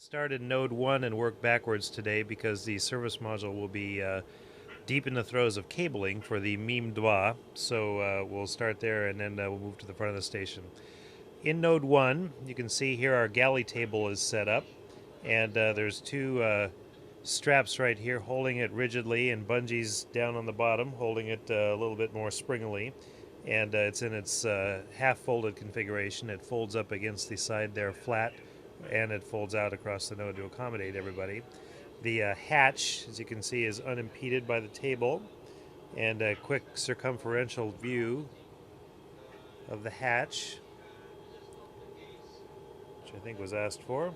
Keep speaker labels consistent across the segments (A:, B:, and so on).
A: Start in node 1 and work backwards today because the service module will be deep in the throes of cabling for the Meme Dwa. So we'll start there and then we'll move to the front of the station. In node 1, you can see here our galley table is set up, and there's two straps right here holding it rigidly and bungees down on the bottom holding it a little bit more springily, and it's in its half folded configuration. It folds up against the side there flat, and it folds out across the node to accommodate everybody. The hatch, as you can see, is unimpeded by the table, and a quick circumferential view of the hatch, which I think was asked for.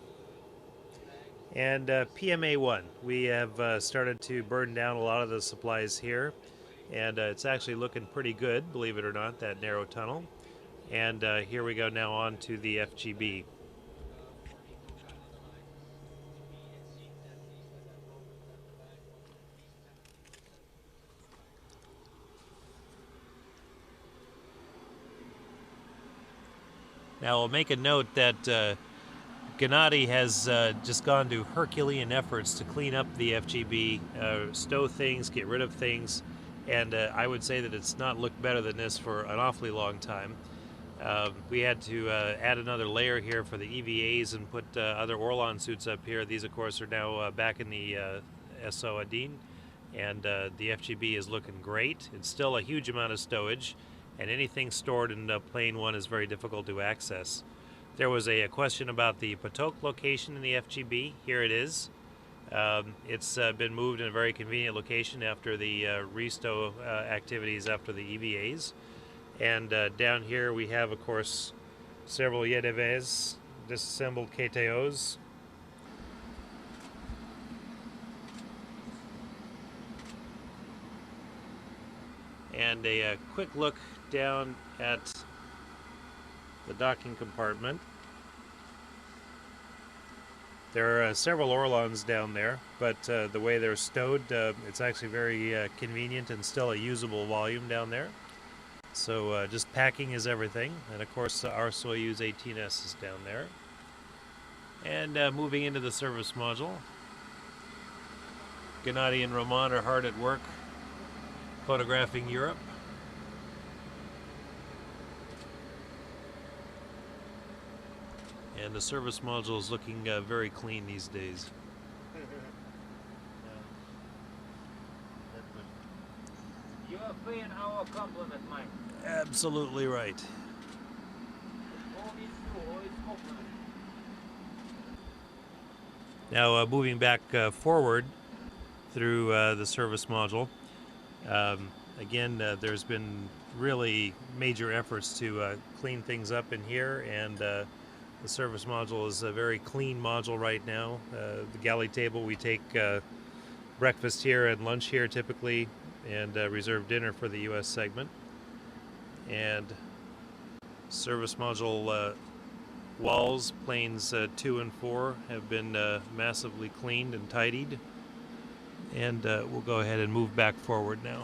A: And PMA1, we have started to burn down a lot of the supplies here, and it's actually looking pretty good, believe it or not, that narrow tunnel. And here we go now on to the FGB. Now I'll make a note that Gennady has just gone to Herculean efforts to clean up the FGB, stow things, get rid of things, and I would say that it's not looked better than this for an awfully long time. We had to add another layer here for the EVAs and put other Orlon suits up here. These, of course, are now back in the SO Adin, and the FGB is looking great. It's still a huge amount of stowage, and anything stored in plane 1 is very difficult to access. There was a question about the Potok location in the FGB. Here it is. It's been moved in a very convenient location after the restow activities after the EVAs. And down here we have, of course, several YDVs, disassembled KTOs. And a quick look down at the docking compartment. There are several Orlons down there, but the way they're stowed, it's actually very convenient and still a usable volume down there. So just packing is everything, and of course our Soyuz 18S is down there. And moving into the service module, Gennady and Roman are hard at work photographing Europe. And the service module is looking very clean these days.
B: You are paying our compliment, Mike.
A: Absolutely right. Now moving back forward through the service module, again there's been really major efforts to clean things up in here, and the service module is a very clean module right now. The galley table, we take breakfast here and lunch here typically, and reserve dinner for the US segment. And service module walls, planes 2 and 4, have been massively cleaned and tidied. And we'll go ahead and move back forward now.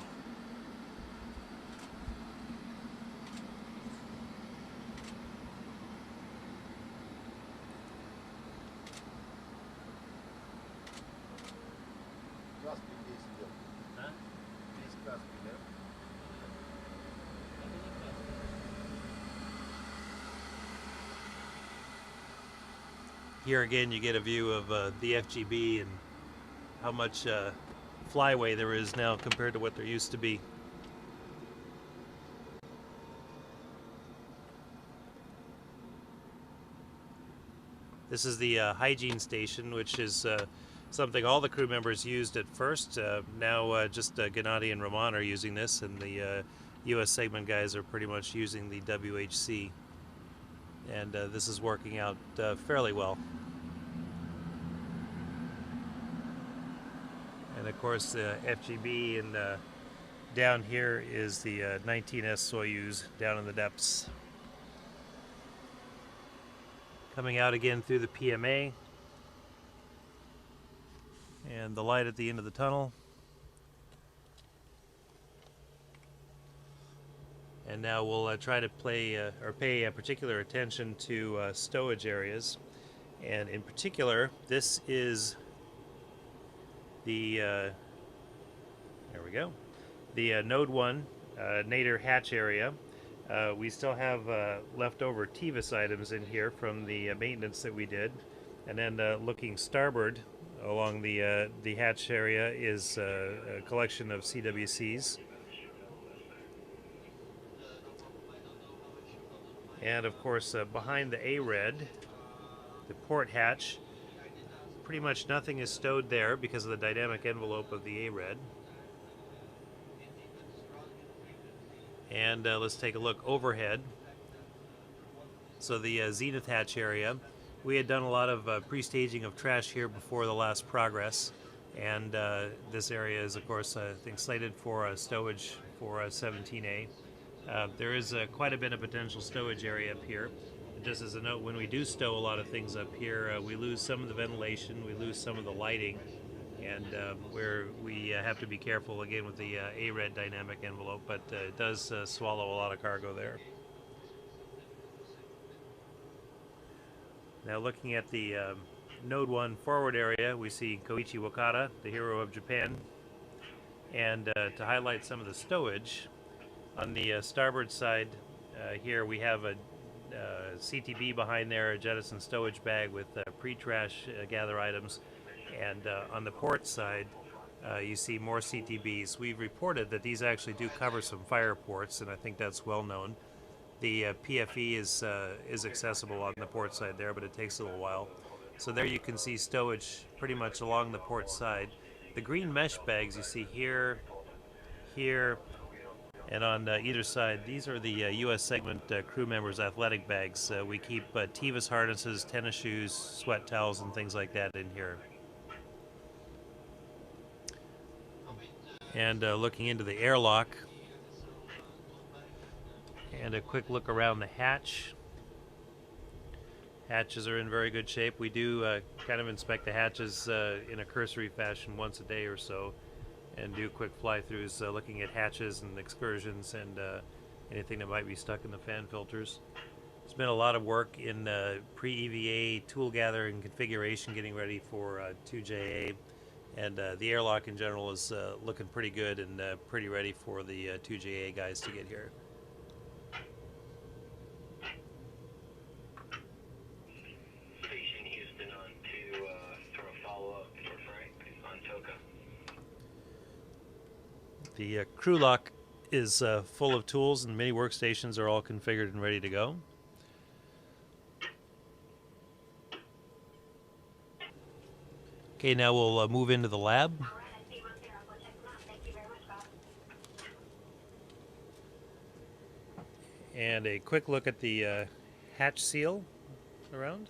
A: Here again you get a view of the FGB and how much flyway there is now compared to what there used to be. This is the hygiene station, which is something all the crew members used at first. Now just Gennady and Roman are using this, and the US segment guys are pretty much using the WHC. And this is working out fairly well. And of course the FGB, and down here is the 19S Soyuz down in the depths. Coming out again through the PMA, and the light at the end of the tunnel. And now we'll try to pay particular attention to stowage areas. And in particular, this is the, there we go, the Node 1 Nader hatch area. We still have leftover TVIS items in here from the maintenance that we did. And then looking starboard along the hatch area is a collection of CWCs. And of course, behind the A-Red, the port hatch, pretty much nothing is stowed there because of the dynamic envelope of the A-Red. And let's take a look overhead. So the zenith hatch area, we had done a lot of pre-staging of trash here before the last progress. And this area is, of course, I think slated for stowage for 17A. There is quite a bit of potential stowage area up here. Just as a note, when we do stow a lot of things up here, we lose some of the ventilation, we lose some of the lighting, and where we have to be careful again with the A-Red dynamic envelope, but it does swallow a lot of cargo there. Now looking at the Node 1 forward area, we see Koichi Wakata, the hero of Japan, and to highlight some of the stowage, on the starboard side here we have a CTB behind there, a jettison stowage bag with pre-trash gather items, and on the port side you see more CTBs. We've reported that these actually do cover some fire ports, and I think that's well known. The PFE is accessible on the port side there, but it takes a little while. So there you can see stowage pretty much along the port side. The green mesh bags you see here, here, and on either side, these are the U.S. segment crew members' athletic bags. We keep TVIS harnesses, tennis shoes, sweat towels, and things like that in here. And looking into the airlock, and a quick look around the hatch. Hatches are in very good shape. We do kind of inspect the hatches in a cursory fashion once a day or so, and do quick fly-throughs looking at hatches and excursions and anything that might be stuck in the fan filters. There's been a lot of work in pre-EVA tool gathering configuration, getting ready for 2JA, and the airlock in general is looking pretty good and pretty ready for the 2JA guys to get here.
C: Station Houston on to for a follow-up for Frank on Toka.
A: The crew lock is full of tools, and many workstations are all configured and ready to go. Okay, now we'll move into the lab. And a quick look at the hatch seal around.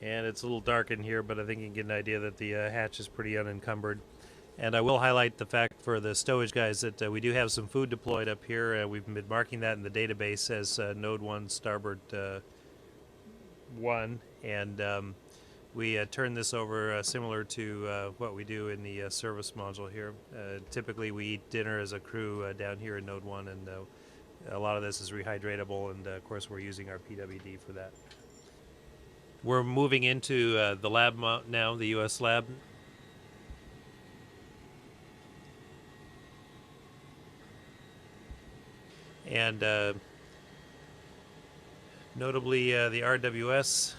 A: And it's a little dark in here, but I think you can get an idea that the hatch is pretty unencumbered. And I will highlight the fact for the stowage guys that we do have some food deployed up here. We've been marking that in the database as Node 1 Starboard 1. And we turn this over similar to what we do in the service module here. Typically we eat dinner as a crew down here in Node 1, and a lot of this is rehydratable, and of course we're using our PWD for that. We're moving into the lab now, the U.S. lab. And notably the RWS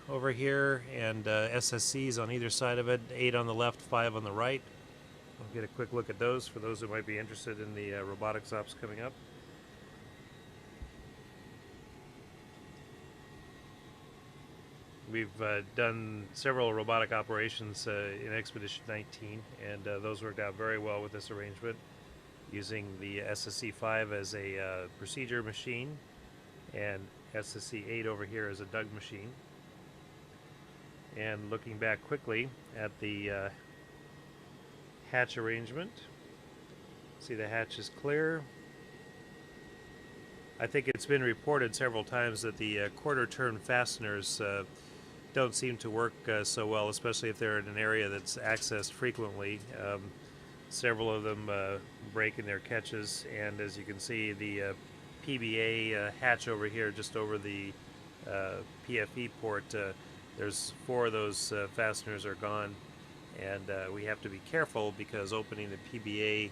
A: over here, and SSCs on either side of it, 8 on the left, 5 on the right. I'll get a quick look at those for those who might be interested in the robotics ops coming up. We've done several robotic operations in Expedition 19, and those worked out very well with this arrangement, using the SSC-5 as a procedure machine and SSC-8 over here as a Doug machine. And looking back quickly at the hatch arrangement, see the hatch is clear. I think it's been reported several times that the quarter turn fasteners don't seem to work so well, especially if they're in an area that's accessed frequently. Several of them break in their catches, and as you can see, the PBA hatch over here, just over the PFE port, there's 4 of those fasteners are gone, and we have to be careful because opening the PBA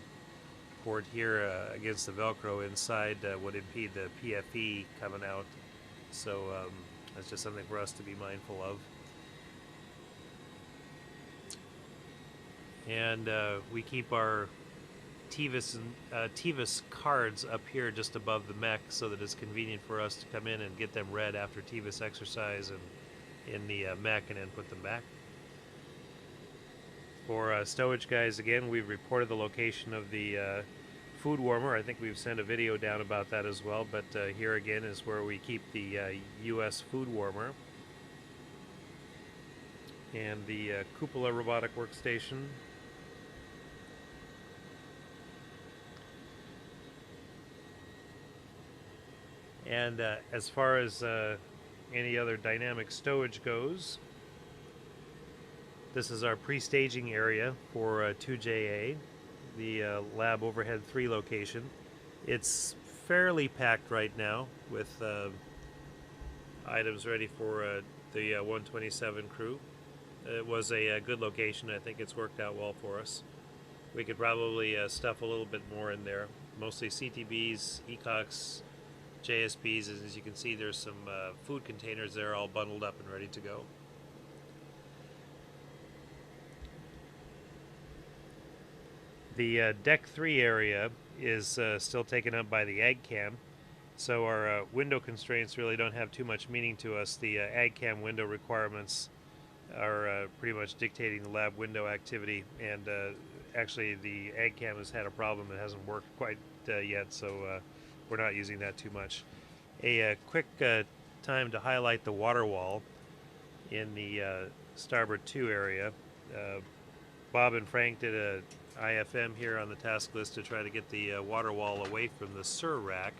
A: port here against the Velcro inside would impede the PFE coming out. So that's just something for us to be mindful of. And we keep our TVIS cards up here just above the mech so that it's convenient for us to come in and get them read after TVIS exercise and in the mech and then put them back. For stowage guys, again, we've reported the location of the food warmer. I think we've sent a video down about that as well, but here again is where we keep the US food warmer. And the cupola robotic workstation. And as far as any other dynamic stowage goes, this is our pre-staging area for 2JA, the Lab Overhead 3 location. It's fairly packed right now with items ready for the 127 crew. It was a good location. I think it's worked out well for us. We could probably stuff a little bit more in there. Mostly CTBs, ECOCs, JSBs. As you can see, there's some food containers there all bundled up and ready to go. The Deck 3 area is still taken up by the AgCam, so our window constraints really don't have too much meaning to us. The AgCam window requirements are pretty much dictating the lab window activity, and actually the AgCam has had a problem. It hasn't worked quite yet, so we're not using that too much. A quick time to highlight the water wall in the starboard 2 area. Bob and Frank did a IFM here on the task list to try to get the water wall away from the SIR rack,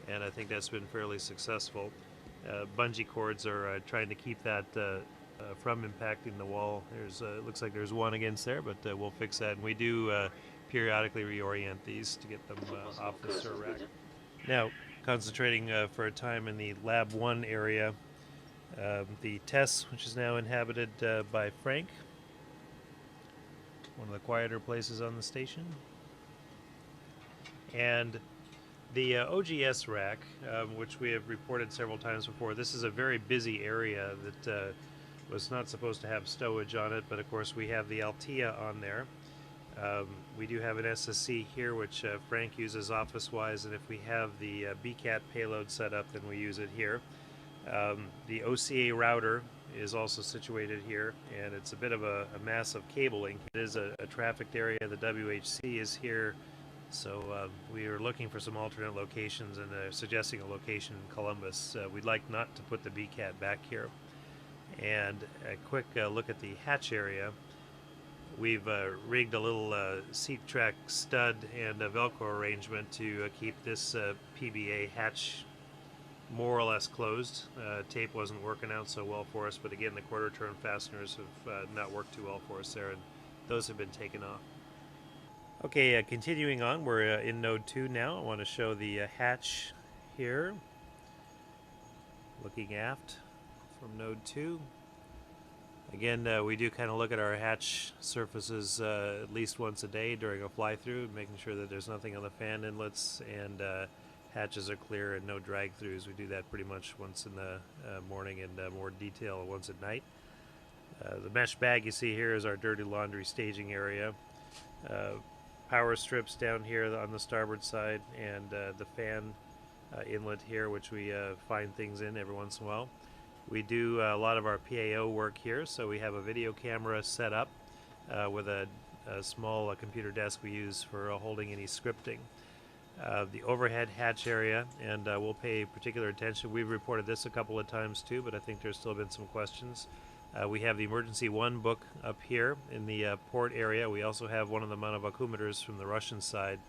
A: and I think that's been fairly successful. Bungee cords are trying to keep that from impacting the wall. There's looks like there's one against there, but we'll fix that. And we do periodically reorient these to get them off the SIR rack. Now, concentrating for a time in the Lab 1 area, the TESS, which is now inhabited by Frank, one of the quieter places on the station. And the OGS rack, which we have reported several times before, this is a very busy area that was not supposed to have stowage on it, but of course we have the Altea on there. We do have an SSC here, which Frank uses office-wise, and if we have the BCAT payload set up, then we use it here. The OCA router is also situated here, and it's a bit of a mass of cabling. It is a trafficked area. The WHC is here, so we are looking for some alternate locations and suggesting a location in Columbus. We'd like not to put the BCAT back here. And a quick look at the hatch area. We've rigged a little seat track stud and a Velcro arrangement to keep this PBA hatch more or less closed. Tape wasn't working out so well for us, but again, the quarter turn fasteners have not worked too well for us there, and those have been taken off. Okay, continuing on, we're in node 2 now. I want to show the hatch here, looking aft from node 2. Again, we do kind of look at our hatch surfaces at least once a day during a fly-through, making sure that there's nothing on the fan inlets and hatches are clear and no drag-throughs. We do that pretty much once in the morning and more detail once at night. The mesh bag you see here is our dirty laundry staging area. Power strips down here on the starboard side, and the fan inlet here, which we find things in every once in a while. We do a lot of our PAO work here, so we have a video camera set up with a small computer desk we use for holding any scripting. The overhead hatch area, and we'll pay particular attention. We've reported this a couple of times too, but I think there's still been some questions. We have the emergency 1 book up here in the port area. We also have one of the monovacuumeters from the Russian side.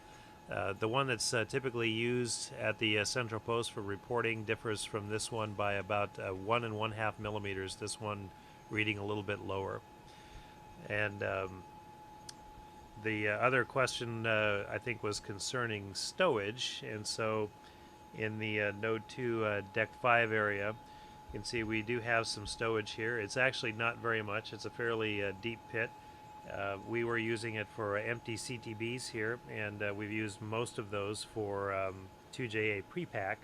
A: The one that's typically used at the central post for reporting differs from this one by about 1.5 millimeters. This one reading a little bit lower. And the other question I think was concerning stowage, and so in the Node 2 Deck 5 area, you can see we do have some stowage here. It's actually not very much. It's a fairly deep pit. We were using it for empty CTBs here, and we've used most of those for 2JA pre-pack.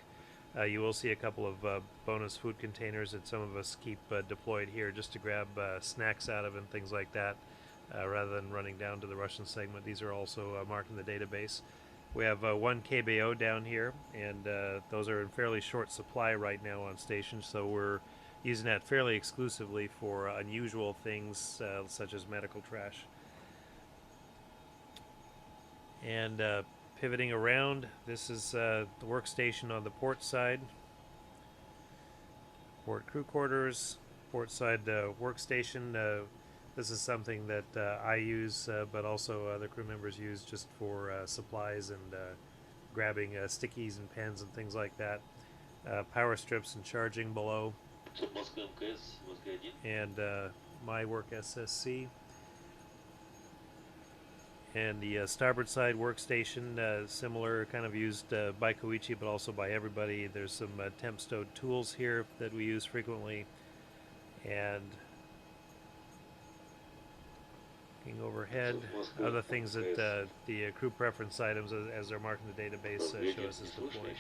A: You will see a couple of bonus food containers that some of us keep deployed here just to grab snacks out of and things like that, rather than running down to the Russian segment. These are also marked in the database. We have 1 KBO down here, and those are in fairly short supply right now on station, so we're using that fairly exclusively for unusual things such as medical trash. And pivoting around, this is the workstation on the port side. Port crew quarters, port side workstation. This is something that I use, but also other crew members use just for supplies and grabbing stickies and pens and things like that. Power strips and charging below. And my work SSC. And the starboard side workstation, similar, kind of used by Koichi, but also by everybody. There's some temp stowed tools here that we use frequently. And looking overhead, other things that the crew preference items, as they're marked in the database, show us as deployed.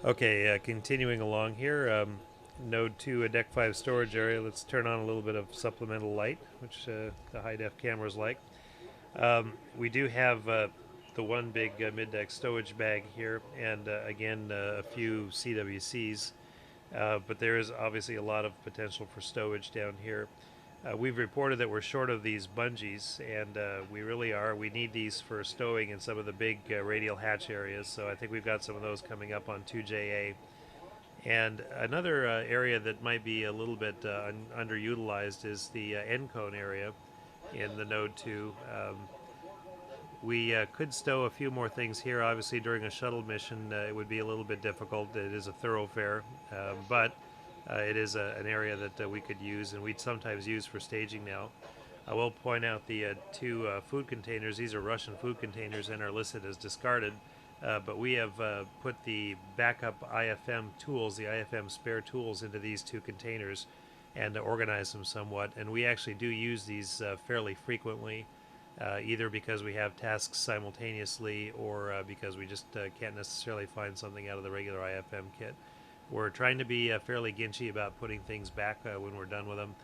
A: Okay, continuing along here, Node 2 Deck 5 storage area. Let's turn on a little bit of supplemental light, which the high-def cameras like. We do have the one big mid-deck stowage bag here, and again, a few CWCs. But there is obviously a lot of potential for stowage down here. We've reported that we're short of these bungees, and we really are. We need these for stowing in some of the big radial hatch areas, so I think we've got some of those coming up on 2JA. And another area that might be a little bit underutilized is the end cone area in the Node 2. We could stow a few more things here. Obviously, during a shuttle mission, it would be a little bit difficult. It is a thoroughfare, but it is an area that we could use, and we'd sometimes use for staging now. I will point out the 2 food containers. These are Russian food containers and are listed as discarded, but we have put the backup IFM tools, the IFM spare tools, into these 2 containers and organize them somewhat. And we actually do use these fairly frequently. Either because we have tasks simultaneously or because we just can't necessarily find something out of the regular IFM kit. We're trying to be fairly ginchy about putting things back when we're done with them,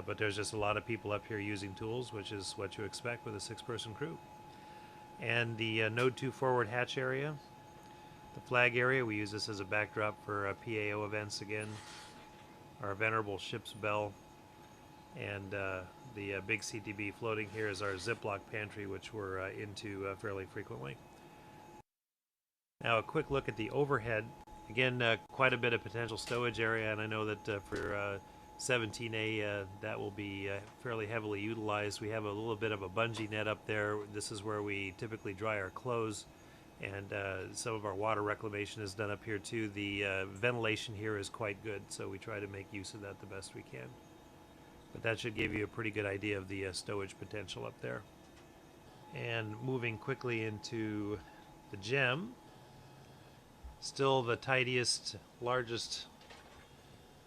A: but there's just a lot of people up here using tools, which is what you expect with a 6-person crew. And the Node 2 forward hatch area, the flag area, we use this as a backdrop for PAO events again. Our venerable ship's bell. And the big CTB floating here is our Ziploc pantry, which we're into fairly frequently. Now a quick look at the overhead. Again, quite a bit of potential stowage area, and I know that for 17A that will be fairly heavily utilized. We have a little bit of a bungee net up there. This is where we typically dry our clothes, and some of our water reclamation is done up here too. The ventilation here is quite good, so we try to make use of that the best we can. But that should give you a pretty good idea of the stowage potential up there. And moving quickly into the gem, still the tidiest, largest,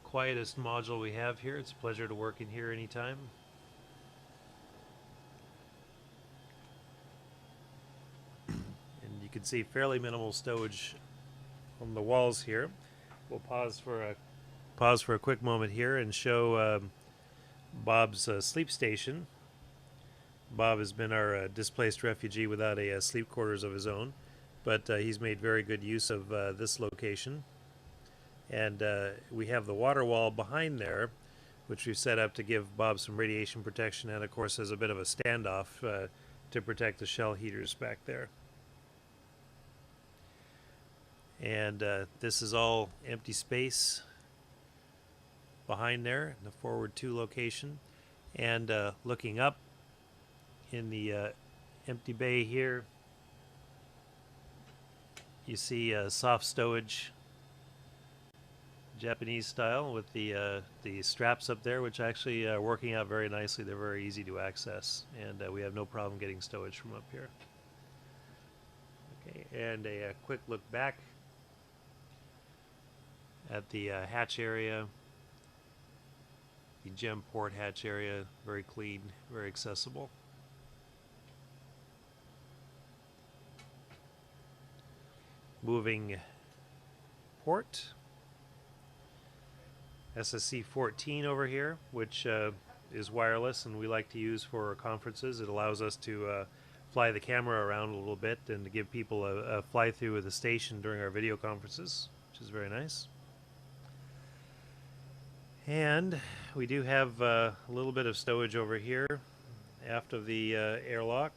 A: quietest module we have here. It's a pleasure to work in here anytime. And you can see fairly minimal stowage on the walls here. We'll pause for a quick moment here and show Bob's sleep station. Bob has been our displaced refugee without a sleep quarters of his own, but he's made very good use of this location. And we have the water wall behind there, which we've set up to give Bob some radiation protection, and of course there's a bit of a standoff to protect the shell heaters back there. And this is all empty space behind there in the forward 2 location. And looking up in the empty bay here, you see soft stowage, Japanese style, with the straps up there, which actually are working out very nicely. They're very easy to access, and we have no problem getting stowage from up here. Okay, and a quick look back at the hatch area, the gem port hatch area, very clean, very accessible. Moving port, SSC-14 over here, which is wireless and we like to use for conferences. It allows us to fly the camera around a little bit and to give people a fly through of the station during our video conferences, which is very nice. And we do have a little bit of stowage over here aft of the airlock,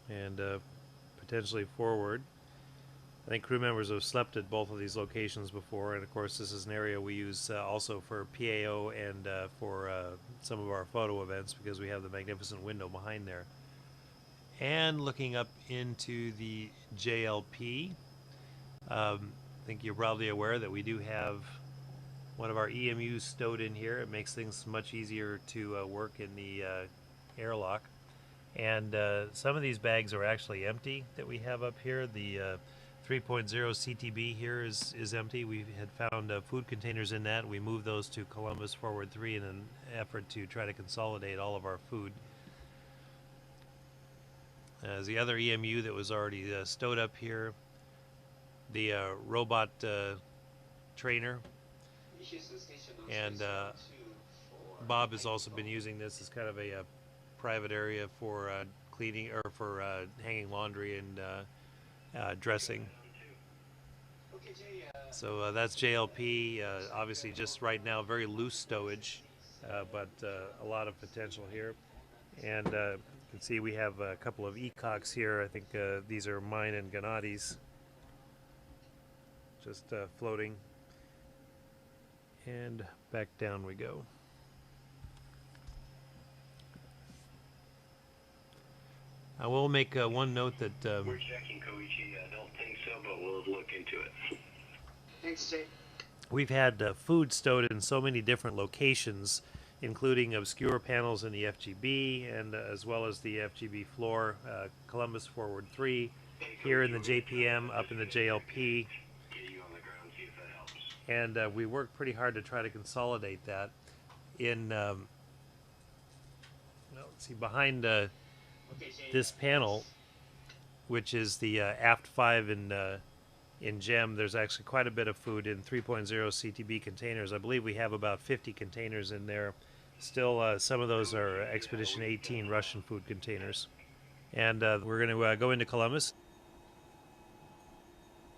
A: and potentially forward. I think crew members have slept at both of these locations before, and of course this is an area we use also for PAO and for some of our photo events, because we have the magnificent window behind there. And looking up into the JLP, I think you're probably aware that we do have one of our EMUs stowed in here. It makes things much easier to work in the airlock. And some of these bags are actually empty that we have up here. The 3.0 CTB here is empty. We had found food containers in that. We moved those to Columbus Forward 3 in an effort to try to consolidate all of our food. As the other EMU that was already stowed up here, the robot trainer, and Bob has also been using this as kind of a private area for cleaning, or for hanging laundry and dressing. So that's JLP. Obviously just right now very loose stowage, but a lot of potential here. And you can see we have a couple of ECOCs here. I think these are mine and Gennadi's, just floating. And back down we go. I will make one note that
C: we're checking, Koichi. I don't think so, but we'll look into it.
D: Thanks, Jay.
A: we've had food stowed in so many different locations, including obscure panels in the FGB, and as well as the FGB floor, Columbus Forward 3, here in the JPM, up in the JLP. And we worked pretty hard to try to consolidate that in, well, let's see, behind this panel, which is the aft 5 in GEM, there's actually quite a bit of food in 3.0 CTB containers. I believe we have about 50 containers in there. Still, some of those are Expedition 18 Russian food containers. And we're going to go into Columbus.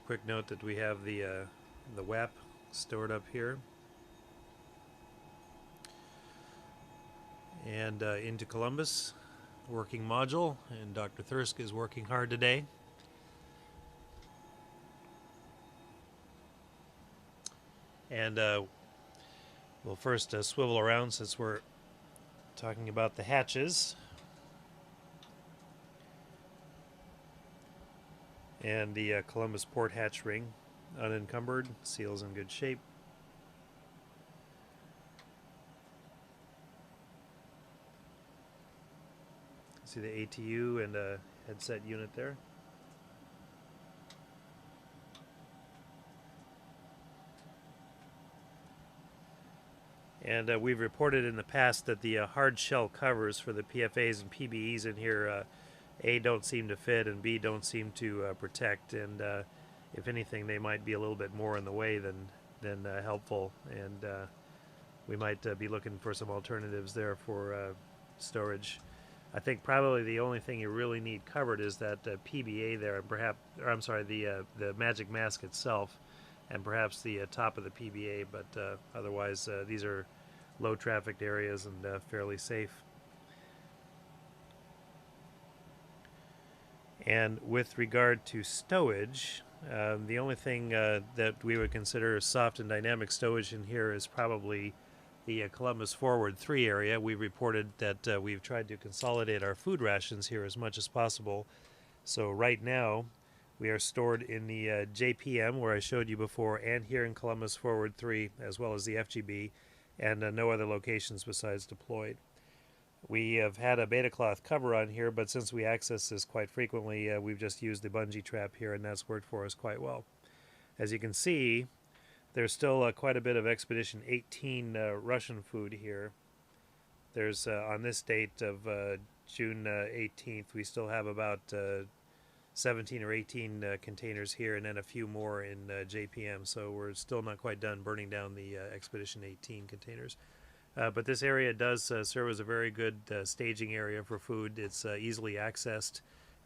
A: Quick note that we have the WAP stored up here. And into Columbus, working module, and Dr. Thirsk is working hard today. And we'll first swivel around since we're talking about the hatches. And the Columbus port hatch ring, unencumbered, seals in good shape. See the ATU and a headset unit there. And we've reported in the past that the hard shell covers for the PFAs and PBEs in here, A, don't seem to fit, and B, don't seem to protect. And if anything, they might be a little bit more in the way than helpful. And we might be looking for some alternatives there for storage. I think probably the only thing you really need covered is that PBA there, and perhaps, or I'm sorry, the magic mask itself, and perhaps the top of the PBA. But otherwise, these are low trafficked areas and fairly safe. And with regard to stowage, The only thing that we would consider soft and dynamic stowage in here is probably the Columbus Forward 3 area. We reported that we've tried to consolidate our food rations here as much as possible. So right now, we are stored in the JPM, where I showed you before, and here in Columbus Forward 3, as well as the FGB, and no other locations besides deployed. We have had a beta cloth cover on here, but since we access this quite frequently, we've just used the bungee trap here, and that's worked for us quite well. As you can see, there's still quite a bit of Expedition 18 Russian food here. There's, on this date of June 18th, we still have about 17 or 18 containers here, and then a few more in JPM, so we're still not quite done burning down the Expedition 18 containers. But this area does serve as a very good staging area for food. It's easily accessed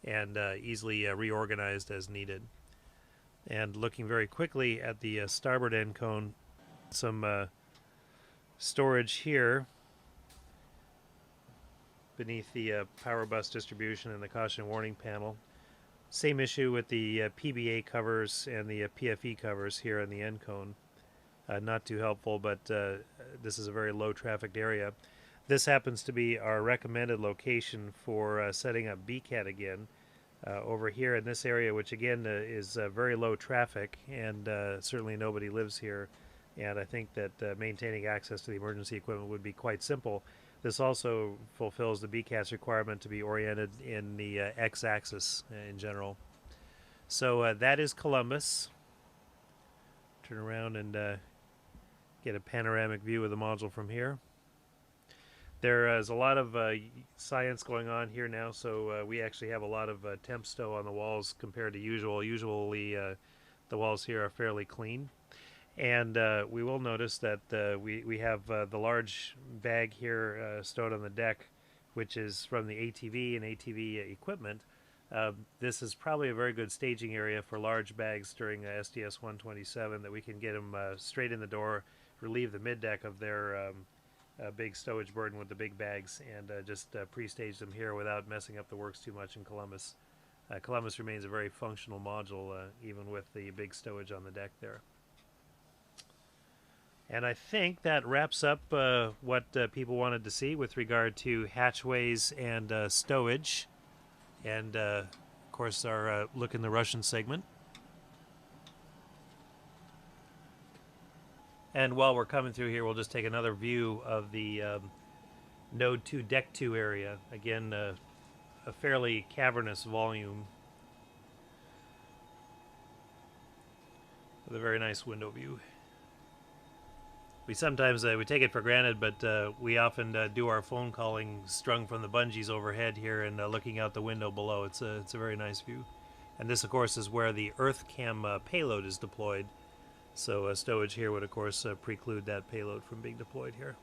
A: and easily reorganized as needed. And looking very quickly at the starboard end cone, some storage here beneath the power bus distribution and the caution warning panel. Same issue with the PBA covers and the PFE covers here on the end cone. Not too helpful, but this is a very low trafficked area. This happens to be our recommended location for setting up BCAT again. Over here in this area, which again is very low traffic, and certainly nobody lives here, and I think that maintaining access to the emergency equipment would be quite simple. This also fulfills the BCAT's requirement to be oriented in the x-axis in general. So that is Columbus. Turn around and get a panoramic view of the module from here. There is a lot of science going on here now, so we actually have a lot of temp stow on the walls compared to usual. Usually the walls here are fairly clean. And we will notice that we have the large bag here stowed on the deck, which is from the ATV and ATV equipment. This is probably a very good staging area for large bags during STS-127, that we can get them straight in the door, relieve the mid-deck of their big stowage burden with the big bags, and just pre-stage them here without messing up the works too much in Columbus. Columbus remains a very functional module, even with the big stowage on the deck there. And I think that wraps up what people wanted to see with regard to hatchways and stowage. And, of course, our look in the Russian segment. And while we're coming through here, we'll just take another view of the Node 2, Deck 2 area. Again, a fairly cavernous volume with a very nice window view. We sometimes we take it for granted, but we often do our phone calling strung from the bungees overhead here and looking out the window below. It's a very nice view. And this, of course, is where the EarthCam payload is deployed. So stowage here would, of course, preclude that payload from being deployed here.